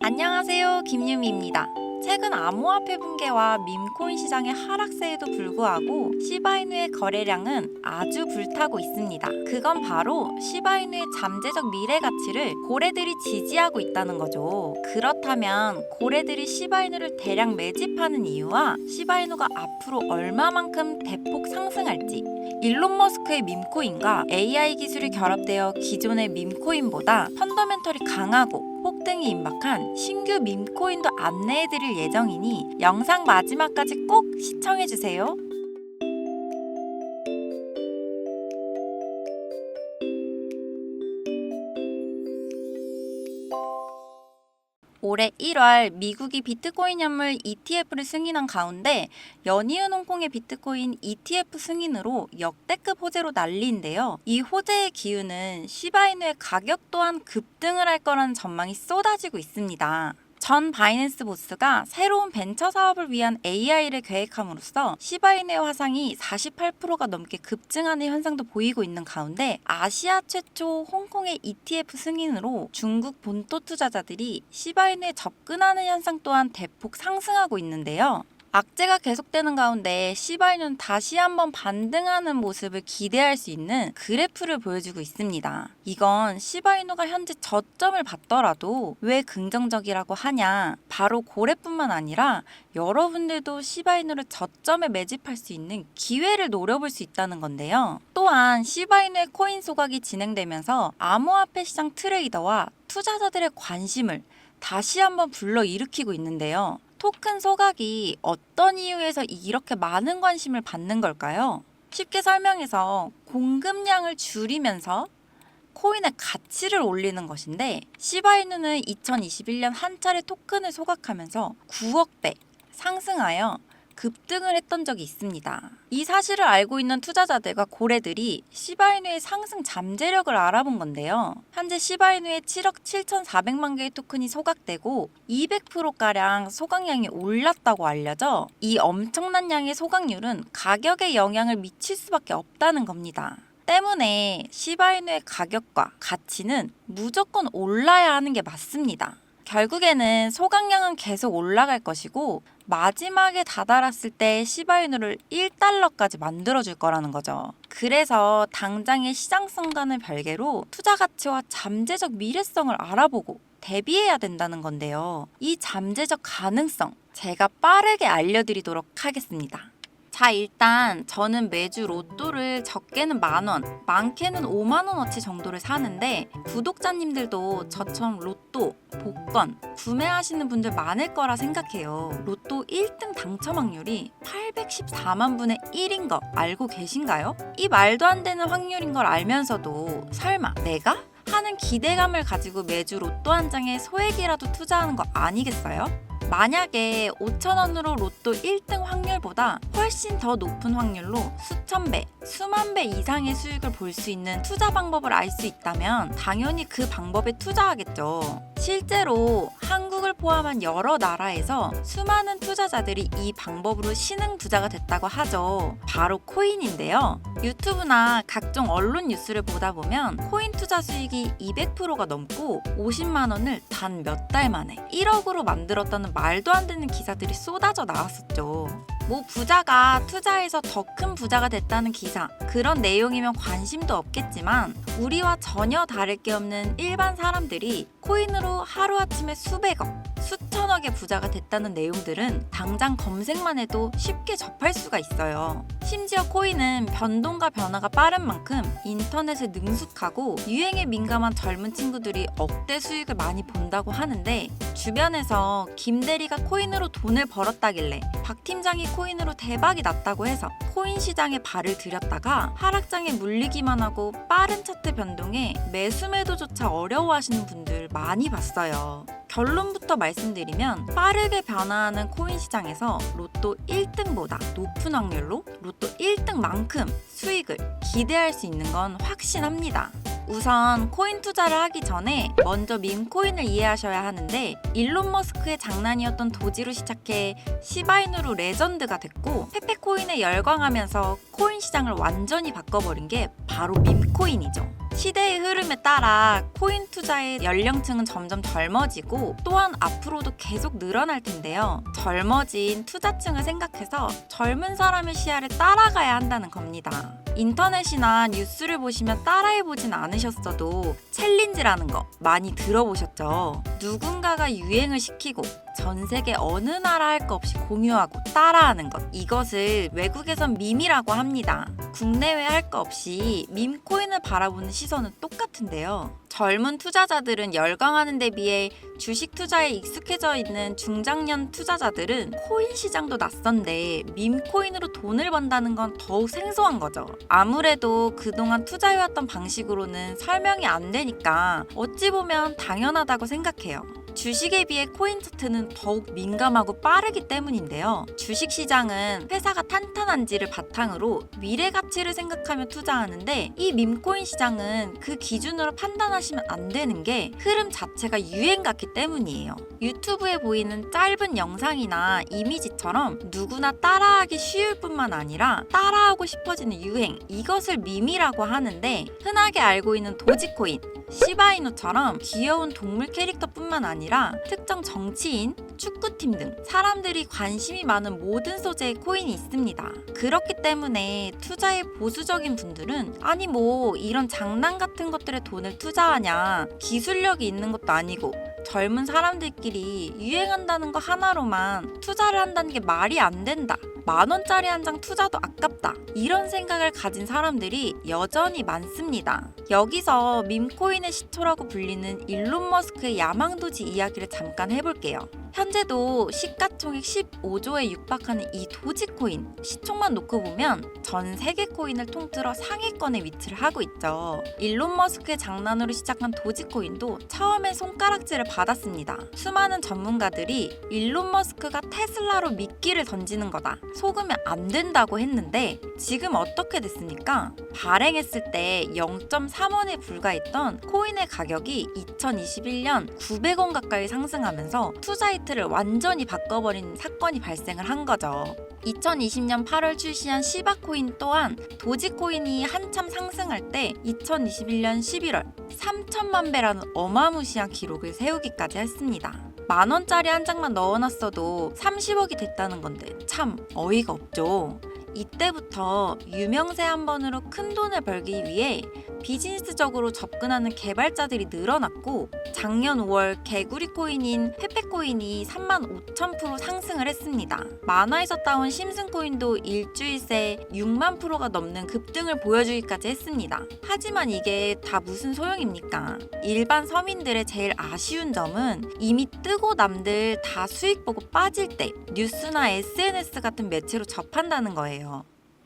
안녕하세요, 김유미입니다. 최근 암호화폐 붕괴와 밈코인 시장의 하락세에도 불구하고 시바이누의 거래량은 아주 불타고 있습니다. 그건 바로 시바이누의 잠재적 미래 가치를 고래들이 지지하고 있다는 거죠. 그렇다면 고래들이 시바이누를 대량 매집하는 이유와 시바이누가 앞으로 얼마만큼 대폭 상승할지, 일론 머스크의 밈코인과 AI 기술이 결합되어 기존의 밈코인보다 펀더멘털이 강하고 폭등이 임박한 신규 밈코인도 안내해드릴 예정이니 영상 마지막까지 꼭 시청해주세요. 올해 1월 미국이 비트코인 현물 ETF를 승인한 가운데 연이은 홍콩의 비트코인 ETF 승인으로 역대급 호재로 난리인데요. 이 호재의 기운은 시바이누의 가격 또한 급등을 할 거라는 전망이 쏟아지고 있습니다. 전 바이낸스 보스가 새로운 벤처 사업을 위한 AI를 계획함으로써 시바이누의 화상이 48%가 넘게 급증하는 현상도 보이고 있는 가운데 아시아 최초 홍콩의 ETF 승인으로 중국 본토 투자자들이 시바이누에 접근하는 현상 또한 대폭 상승하고 있는데요. 악재가 계속되는 가운데 시바이누는 다시 한번 반등하는 모습을 기대할 수 있는 그래프를 보여주고 있습니다. 이건 시바이누가 현재 저점을 봤더라도 왜 긍정적이라고 하냐? 바로 고래뿐만 아니라 여러분들도 시바이누를 저점에 매집할 수 있는 기회를 노려볼 수 있다는 건데요. 또한 시바이누의 코인 소각이 진행되면서 암호화폐 시장 트레이더와 투자자들의 관심을 다시 한번 불러일으키고 있는데요. 토큰 소각이 어떤 이유에서 이렇게 많은 관심을 받는 걸까요? 쉽게 설명해서 공급량을 줄이면서 코인의 가치를 올리는 것인데 시바이누는 2021년 한 차례 토큰을 소각하면서 9억 배 상승하여 급등을 했던 적이 있습니다. 이 사실을 알고 있는 투자자들과 고래들이 시바이누의 상승 잠재력을 알아본 건데요. 현재 시바이누의 7억 7,400만 개의 토큰이 소각되고 200%가량 소각량이 올랐다고 알려져 이 엄청난 양의 소각률은 가격에 영향을 미칠 수밖에 없다는 겁니다. 때문에 시바이누의 가격과 가치는 무조건 올라야 하는 게 맞습니다. 결국에는 소각량은 계속 올라갈 것이고 마지막에 다다랐을 때 시바이누를 1달러까지 만들어줄 거라는 거죠. 그래서 당장의 시장성과는 별개로 투자 가치와 잠재적 미래성을 알아보고 대비해야 된다는 건데요. 이 잠재적 가능성 제가 빠르게 알려드리도록 하겠습니다. 자, 일단 저는 매주 로또를 적게는 10,000원, 많게는 50,000원어치 정도를 사는데 구독자님들도 저처럼 로또, 복권 구매하시는 분들 많을 거라 생각해요. 로또 1등 당첨 확률이 814만 분의 1인 거 알고 계신가요? 이 말도 안 되는 확률인 걸 알면서도 설마 내가? 하는 기대감을 가지고 매주 로또 한 장에 소액이라도 투자하는 거 아니겠어요? 만약에 5,000원으로 로또 1등 확률보다 훨씬 더 높은 확률로 수천 배, 수만 배 이상의 수익을 볼 수 있는 투자 방법을 알 수 있다면 당연히 그 방법에 투자하겠죠. 실제로 한국을 포함한 여러 나라에서 수많은 투자자들이 이 방법으로 신흥 부자가 됐다고 하죠. 바로 코인인데요. 유튜브나 각종 언론 뉴스를 보다 보면 코인 투자 수익이 200%가 넘고 50만 원을 단 몇 달 만에 1억으로 만들었다는 말도 안 되는 기사들이 쏟아져 나왔었죠. 뭐 부자가 투자해서 더 큰 부자가 됐다는 기사, 그런 내용이면 관심도 없겠지만 우리와 전혀 다를 게 없는 일반 사람들이 코인으로 하루아침에 수백억, 수천억의 부자가 됐다는 내용들은 당장 검색만 해도 쉽게 접할 수가 있어요. 심지어 코인은 변동과 변화가 빠른 만큼 인터넷에 능숙하고 유행에 민감한 젊은 친구들이 억대 수익을 많이 본다고 하는데 주변에서 김 대리가 코인으로 돈을 벌었다길래 박 팀장이 코인으로 대박이 났다고 해서 코인 시장에 발을 들였다가 하락장에 물리기만 하고 빠른 차트 변동에 매수 매도조차 어려워하시는 분들 많이 봤어요. 결론부터 말씀드리면 빠르게 변화하는 코인 시장에서 로또 1등보다 높은 확률로 로또 1등만큼 수익을 기대할 수 있는 건 확신합니다. 우선 코인 투자를 하기 전에 먼저 밈코인을 이해하셔야 하는데 일론 머스크의 장난이었던 도지로 시작해 시바이누로 레전드가 됐고 페페코인에 열광하면서 코인 시장을 완전히 바꿔버린 게 바로 밈코인이죠. 시대의 흐름에 따라 코인 투자의 연령층은 점점 젊어지고 또한 앞으로도 계속 늘어날 텐데요. 젊어진 투자층을 생각해서 젊은 사람의 시야를 따라가야 한다는 겁니다. 인터넷이나 뉴스를 보시면 따라해보진 않으셨어도 챌린지라는 거 많이 들어보셨죠? 누군가가 유행을 시키고 전 세계 어느 나라 할 거 없이 공유하고 따라하는 것, 이것을 외국에선 밈이라고 합니다. 국내외 할 거 없이 밈코인을 바라보는 시선은 똑같은데요. 젊은 투자자들은 열광하는 데 비해 주식 투자에 익숙해져 있는 중장년 투자자들은 코인 시장도 낯선데 밈코인으로 돈을 번다는 건 더욱 생소한 거죠. 아무래도 그동안 투자해왔던 방식으로는 설명이 안 되니까 어찌 보면 당연하다고 생각해요. 주식에 비해 코인 차트는 더욱 민감하고 빠르기 때문인데요. 주식시장은 회사가 탄탄한지를 바탕으로 미래 가치를 생각하며 투자하는데 이 밈코인 시장은 그 기준으로 판단하시면 안 되는 게 흐름 자체가 유행 같기 때문이에요. 유튜브에 보이는 짧은 영상이나 이미지처럼 누구나 따라하기 쉬울 뿐만 아니라 따라하고 싶어지는 유행, 이것을 밈이라고 하는데 흔하게 알고 있는 도지코인, 시바이누처럼 귀여운 동물 캐릭터뿐만 아니라 특정 정치인, 축구팀 등 사람들이 관심이 많은 모든 소재의 코인이 있습니다. 그렇기 때문에 투자에 보수적인 분들은 아니 뭐 이런 장난 같은 것들에 돈을 투자하냐, 기술력이 있는 것도 아니고 젊은 사람들끼리 유행한다는 거 하나로만 투자를 한다는 게 말이 안 된다. 10,000원짜리 한 장 투자도 아깝다. 이런 생각을 가진 사람들이 여전히 많습니다. 여기서 밈코인의 시초라고 불리는 일론 머스크의 야망도지 이야기를 잠깐 해볼게요. 현재도 시가총액 15조에 육박하는 이 도지코인, 시총만 놓고 보면 전 세계 코인을 통틀어 상위권에 위치를 하고 있죠. 일론 머스크의 장난으로 시작한 도지코인도 처음엔 손가락질을 받았습니다. 수많은 전문가들이 일론 머스크가 테슬라로 미끼를 던지는 거다, 속으면 안 된다고 했는데 지금 어떻게 됐습니까? 발행했을 때 0.3원에 불과했던 코인의 가격이 2021년 900원 가까이 상승하면서 투자 이틀을 완전히 바꿔버린 사건이 발생을 한 거죠. 2020년 8월 출시한 시바코인 또한 도지코인이 한참 상승할 때 2021년 11월 3천만 배라는 어마무시한 기록을 세우기까지 했습니다. 10,000원짜리 한 장만 넣어놨어도 30억이 됐다는 건데 참 어이가 없죠. 이때부터 유명세 한 번으로 큰 돈을 벌기 위해 비즈니스적으로 접근하는 개발자들이 늘어났고 작년 5월 개구리 코인인 페페코인이 35,000% 상승을 했습니다. 만화에서 따온 심슨코인도 일주일 새 6만 프로가 넘는 급등을 보여주기까지 했습니다. 하지만 이게 다 무슨 소용입니까? 일반 서민들의 제일 아쉬운 점은 이미 뜨고 남들 다 수익 보고 빠질 때 뉴스나 SNS 같은 매체로 접한다는 거예요.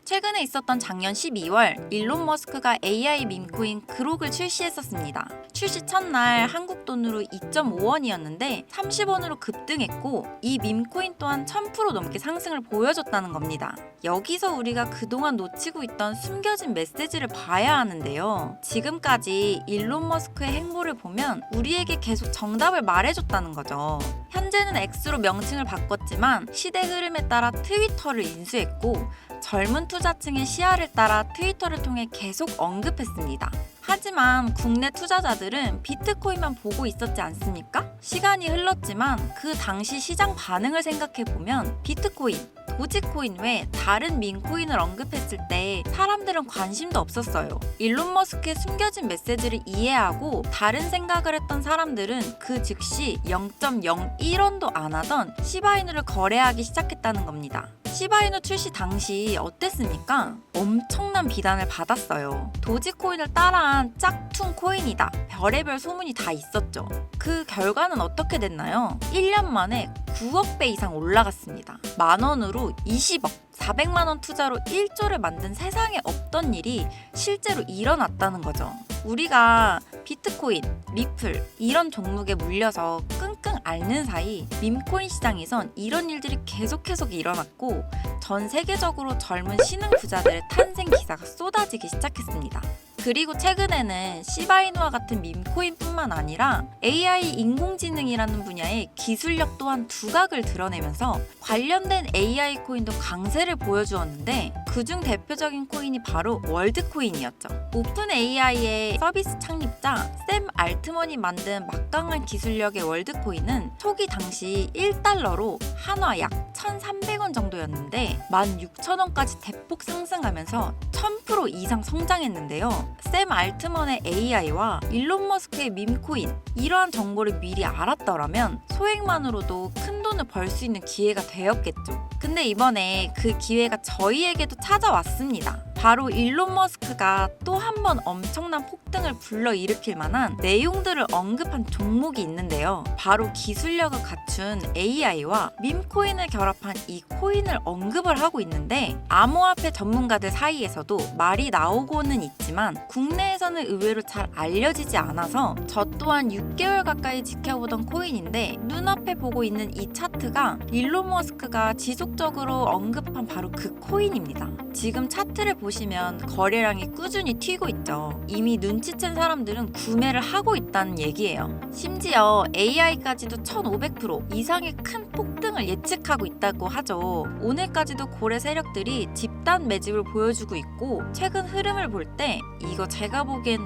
최근에 있었던 작년 12월 일론 머스크가 AI 밈코인 그록을 출시했었습니다. 출시 첫날 한국 돈으로 2.5원이었는데 30원으로 급등했고 이 밈코인 또한 1000% 넘게 상승을 보여줬다는 겁니다. 여기서 우리가 그동안 놓치고 있던 숨겨진 메시지를 봐야 하는데요. 지금까지 일론 머스크의 행보를 보면 우리에게 계속 정답을 말해줬다는 거죠. 현재는 X로 명칭을 바꿨지만 시대 흐름에 따라 트위터를 인수했고 젊은 투자층의 시야를 따라 트위터를 통해 계속 언급했습니다. 하지만 국내 투자자들은 비트코인만 보고 있었지 않습니까? 시간이 흘렀지만 그 당시 시장 반응을 생각해보면 비트코인, 도지코인 외 다른 밈코인을 언급했을 때 사람들은 관심도 없었어요. 일론 머스크의 숨겨진 메시지를 이해하고 다른 생각을 했던 사람들은 그 즉시 0.01원도 안 하던 시바이누를 거래하기 시작했다는 겁니다. 시바이누 출시 당시 어땠습니까? 엄청난 비난을 받았어요. 도지코인을 따라한 짝퉁 코인이다. 별의별 소문이 다 있었죠. 그 결과는 어떻게 됐나요? 1년 만에 9억 배 이상 올라갔습니다. 10,000원으로 20억, 400만 원 투자로 1조를 만든 세상에 없던 일이 실제로 일어났다는 거죠. 우리가 비트코인, 리플 이런 종목에 물려서 끙끙 앓는 사이 밈코인 시장에선 이런 일들이 계속 일어났고 전 세계적으로 젊은 신흥 부자들의 탄생 기사가 쏟아지기 시작했습니다. 그리고 최근에는 시바이누와 같은 밈코인뿐만 아니라 AI 인공지능이라는 분야의 기술력 또한 두각을 드러내면서 관련된 AI 코인도 강세를 보여주었는데 그중 대표적인 코인이 바로 월드코인이었죠. 오픈 AI의 서비스 창립자 샘 알트먼이 만든 막강한 기술력의 월드코인은 초기 당시 1달러로 한화 약 1,300원 정도였는데 16,000원까지 대폭 상승하면서 1000% 이상 성장했는데요. 샘 알트먼의 AI와 일론 머스크의 밈코인, 이러한 정보를 미리 알았더라면 소액만으로도 큰 돈을 벌 수 있는 기회가 되었겠죠. 근데 이번에 그 기회가 저희에게도 찾아왔습니다. 바로 일론 머스크가 또 한 번 엄청난 폭등을 불러일으킬 만한 내용들을 언급한 종목이 있는데요. 바로 기술력을 갖춘 AI와 밈코인을 결합한 이 코인을 언급을 하고 있는데 암호화폐 전문가들 사이에서도 말이 나오고는 있지만 국내에서는 의외로 잘 알려지지 않아서 저 또한 6개월 가까이 지켜보던 코인인데 눈앞에 보고 있는 이 차트가 일론 머스크가 지속적으로 언급한 바로 그 코인입니다. 지금 차트를 보시면 거래량이 꾸준히 튀고 있죠. 이미 눈치챈 사람들은 구매를 하고 있다는 얘기예요. 심지어 AI까지도 1500% 이상의 큰 폭등을 예측하고 있다고 하죠. 오늘까지도 고래 세력들이 집단 매집을 보여주고 있고 최근 흐름을 볼 때 이거 제가 보기엔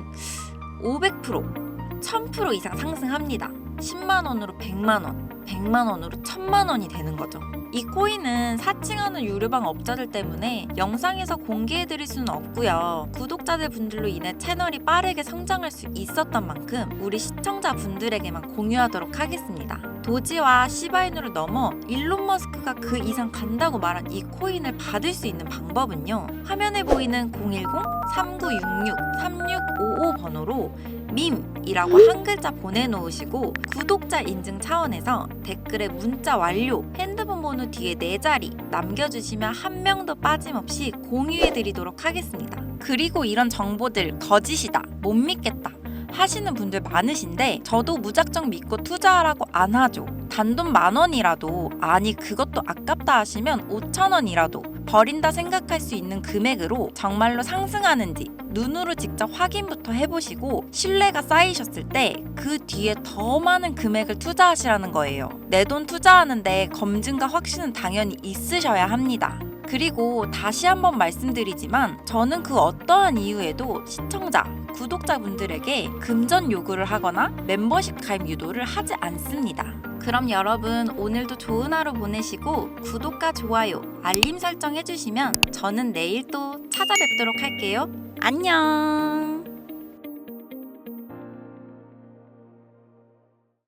500%, 1000% 이상 상승합니다. 10만 원으로 100만 원, 100만 원으로 1000만 원이 되는 거죠. 이 코인은 사칭하는 유료방 업자들 때문에 영상에서 공개해드릴 수는 없고요. 구독자들 분들로 인해 채널이 빠르게 성장할 수 있었던 만큼 우리 시청자분들에게만 공유하도록 하겠습니다. 도지와 시바이누를 넘어 일론 머스크가 그 이상 간다고 말한 이 코인을 받을 수 있는 방법은요. 화면에 보이는 010-3966-3655 번호로 밈이라고 한 글자 보내놓으시고 구독자 인증 차원에서 댓글에 문자 완료, 핸드폰 번호 뒤에 4자리 남겨주시면 한 명도 빠짐없이 공유해드리도록 하겠습니다. 그리고 이런 정보들 거짓이다, 못 믿겠다 하시는 분들 많으신데 저도 무작정 믿고 투자하라고 안 하죠. 단돈 10,000원이라도, 아니 그것도 아깝다 하시면 5,000원이라도 버린다 생각할 수 있는 금액으로 정말로 상승하는지 눈으로 직접 확인부터 해보시고 신뢰가 쌓이셨을 때 그 뒤에 더 많은 금액을 투자하시라는 거예요. 내 돈 투자하는데 검증과 확신은 당연히 있으셔야 합니다. 그리고 다시 한번 말씀드리지만 저는 그 어떠한 이유에도 시청자, 구독자분들에게 금전 요구를 하거나 멤버십 가입 유도를 하지 않습니다. 그럼 여러분 오늘도 좋은 하루 보내시고 구독과 좋아요, 알림 설정 해주시면 저는 내일 또 찾아뵙도록 할게요. 안녕!